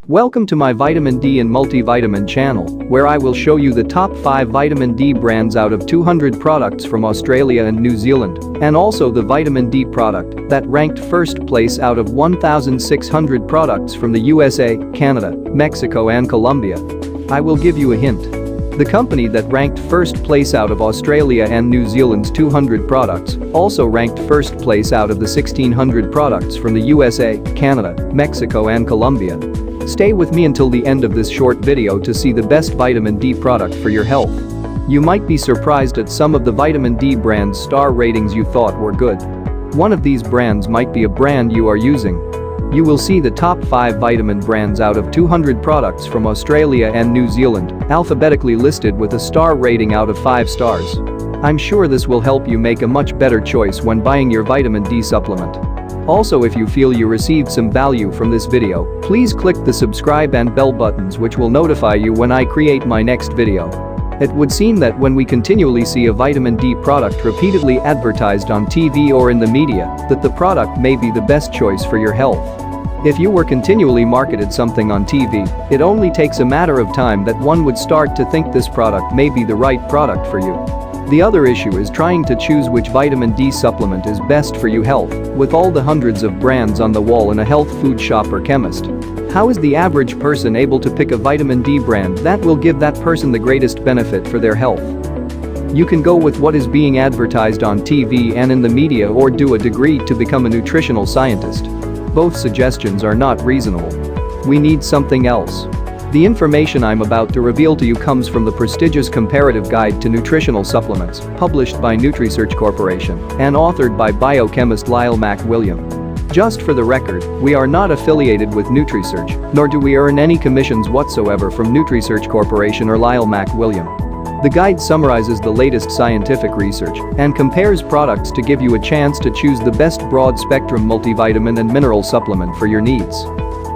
Welcome to my Vitamin D and Multivitamin channel, where I will show you the top 5 vitamin D brands out of 200 products from Australia and New Zealand, and also the vitamin D product that ranked first place out of 1,600 products from the USA, Canada, Mexico and Colombia. I will give you a hint. The company that ranked first place out of Australia and New Zealand's 200 products also ranked first place out of the 1,600 products from the USA, Canada, Mexico and Colombia. Stay with me until the end of this short video to see the best vitamin D product for your health. You might be surprised at some of the vitamin D brands' star ratings you thought were good. One of these brands might be a brand you are using. You will see the top 5 vitamin brands out of 200 products from Australia and New Zealand, alphabetically listed with a star rating out of 5 stars. I'm sure this will help you make a much better choice when buying your vitamin D supplement. Also, if you feel you received some value from this video, please click the subscribe and bell buttons which will notify you when I create my next video. It would seem that when we continually see a vitamin D product repeatedly advertised on TV or in the media, that the product may be the best choice for your health. If you were continually marketed something on TV, it only takes a matter of time that one would start to think this product may be the right product for you. The other issue is trying to choose which vitamin D supplement is best for your health, with all the hundreds of brands on the wall in a health food shop or chemist. How is the average person able to pick a vitamin D brand that will give that person the greatest benefit for their health? You can go with what is being advertised on TV and in the media, or do a degree to become a nutritional scientist. Both suggestions are not reasonable. We need something else. The information I'm about to reveal to you comes from the prestigious Comparative Guide to Nutritional Supplements, published by NutriSearch Corporation and authored by biochemist Lyle McWilliam. Just for the record, we are not affiliated with NutriSearch, nor do we earn any commissions whatsoever from NutriSearch Corporation or Lyle McWilliam. The guide summarizes the latest scientific research and compares products to give you a chance to choose the best broad-spectrum multivitamin and mineral supplement for your needs.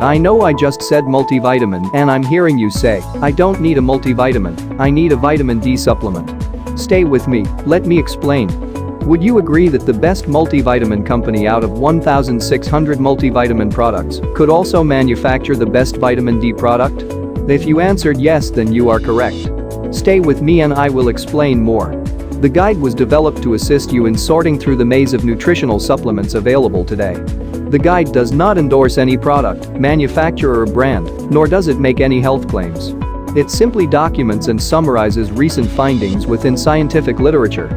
I know I just said multivitamin and I'm hearing you say, I don't need a multivitamin, I need a vitamin D supplement. Stay with me, let me explain. Would you agree that the best multivitamin company out of 1,600 multivitamin products could also manufacture the best vitamin D product? If you answered yes, then you are correct. Stay with me and I will explain more. The guide was developed to assist you in sorting through the maze of nutritional supplements available today. The guide does not endorse any product, manufacturer or brand, nor does it make any health claims. It simply documents and summarizes recent findings within scientific literature.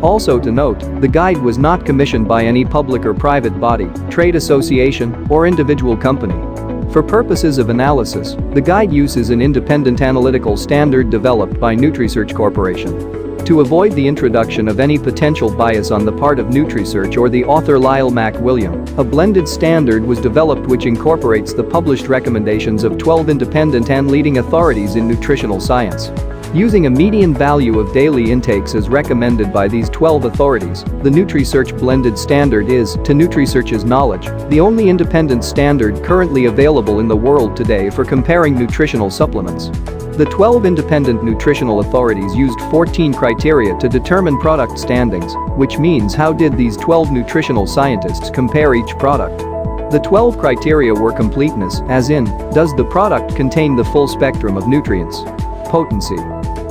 Also to note, the guide was not commissioned by any public or private body, trade association, or individual company. For purposes of analysis, the guide uses an independent analytical standard developed by NutriSearch Corporation. To avoid the introduction of any potential bias on the part of NutriSearch or the author Lyle McWilliam, a blended standard was developed which incorporates the published recommendations of 12 independent and leading authorities in nutritional science. Using a median value of daily intakes as recommended by these 12 authorities, the NutriSearch blended standard is, to NutriSearch's knowledge, the only independent standard currently available in the world today for comparing nutritional supplements. The 12 independent nutritional authorities used 14 criteria to determine product standings, which means how did these 12 nutritional scientists compare each product? The 12 criteria were completeness, as in, does the product contain the full spectrum of nutrients? Potency.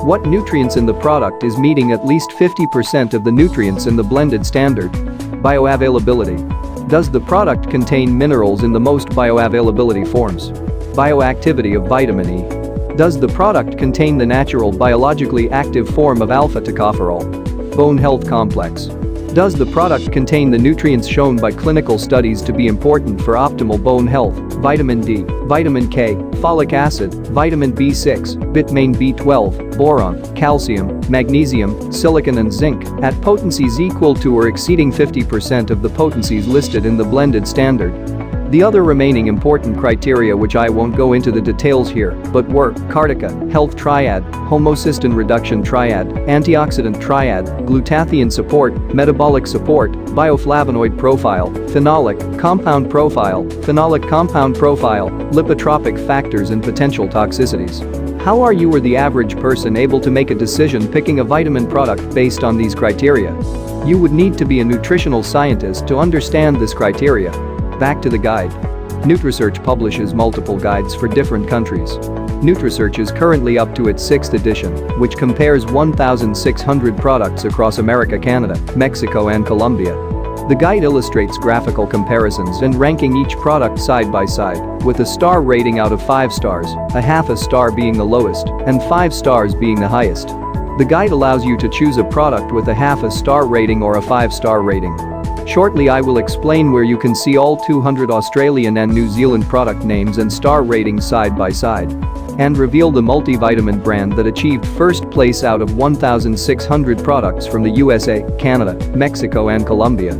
What nutrients in the product is meeting at least 50% of the nutrients in the blended standard? Bioavailability. Does the product contain minerals in the most bioavailability forms? Bioactivity of vitamin E. Does the product contain the natural biologically active form of alpha-tocopherol? Bone health complex. Does the product contain the nutrients shown by clinical studies to be important for optimal bone health? Vitamin D, vitamin K, folic acid, vitamin B6, vitamin B12, boron, calcium, magnesium, silicon and zinc, at potencies equal to or exceeding 50% of the potencies listed in the blended standard. The other remaining important criteria, which I won't go into the details here, but were Cardica, health triad, homocysteine reduction triad, antioxidant triad, glutathione support, metabolic support, bioflavonoid profile, phenolic compound profile, lipotropic factors and potential toxicities. How are you or the average person able to make a decision picking a vitamin product based on these criteria? You would need to be a nutritional scientist to understand this criteria. Back to the guide. NutriSearch publishes multiple guides for different countries. NutriSearch is currently up to its 6th edition, which compares 1,600 products across America, Canada, Mexico and Colombia. The guide illustrates graphical comparisons and ranking each product side by side, with a star rating out of 5 stars, a half a star being the lowest, and 5 stars being the highest. The guide allows you to choose a product with a half a star rating or a 5-star rating. Shortly I will explain where you can see all 200 Australian and New Zealand product names and star ratings side by side. And reveal the multivitamin brand that achieved first place out of 1,600 products from the USA, Canada, Mexico and Colombia.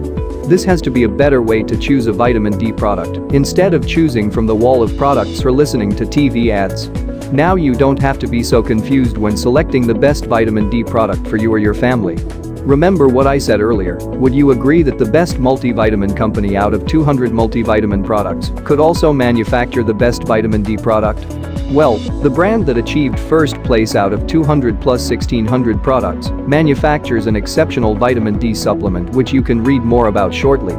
This has to be a better way to choose a vitamin D product, instead of choosing from the wall of products or listening to TV ads. Now you don't have to be so confused when selecting the best vitamin D product for you or your family. Remember what I said earlier, would you agree that the best multivitamin company out of 200 multivitamin products could also manufacture the best vitamin D product? Well, the brand that achieved first place out of 200 plus 1,600 products manufactures an exceptional vitamin D supplement which you can read more about shortly.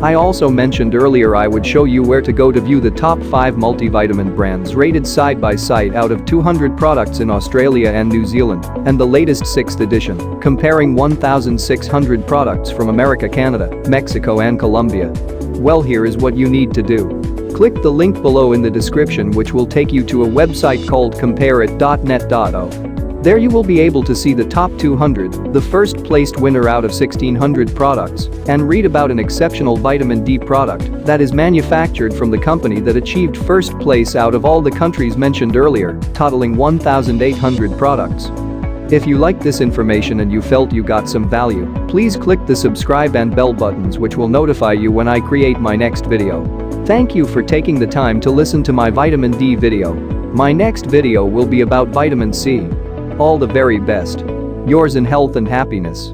I also mentioned earlier I would show you where to go to view the top 5 multivitamin brands rated side by side out of 200 products in Australia and New Zealand, and the latest 6th edition, comparing 1,600 products from America, Canada, Mexico and Colombia. Well, here is what you need to do. Click the link below in the description which will take you to a website called compareit.net.o. There you will be able to see the top 200, the first placed winner out of 1,600 products, and read about an exceptional vitamin D product that is manufactured from the company that achieved first place out of all the countries mentioned earlier, totaling 1,800 products. If you liked this information and you felt you got some value, please click the subscribe and bell buttons which will notify you when I create my next video. Thank you for taking the time to listen to my vitamin D video. My next video will be about vitamin C. All the very best. Yours in health and happiness.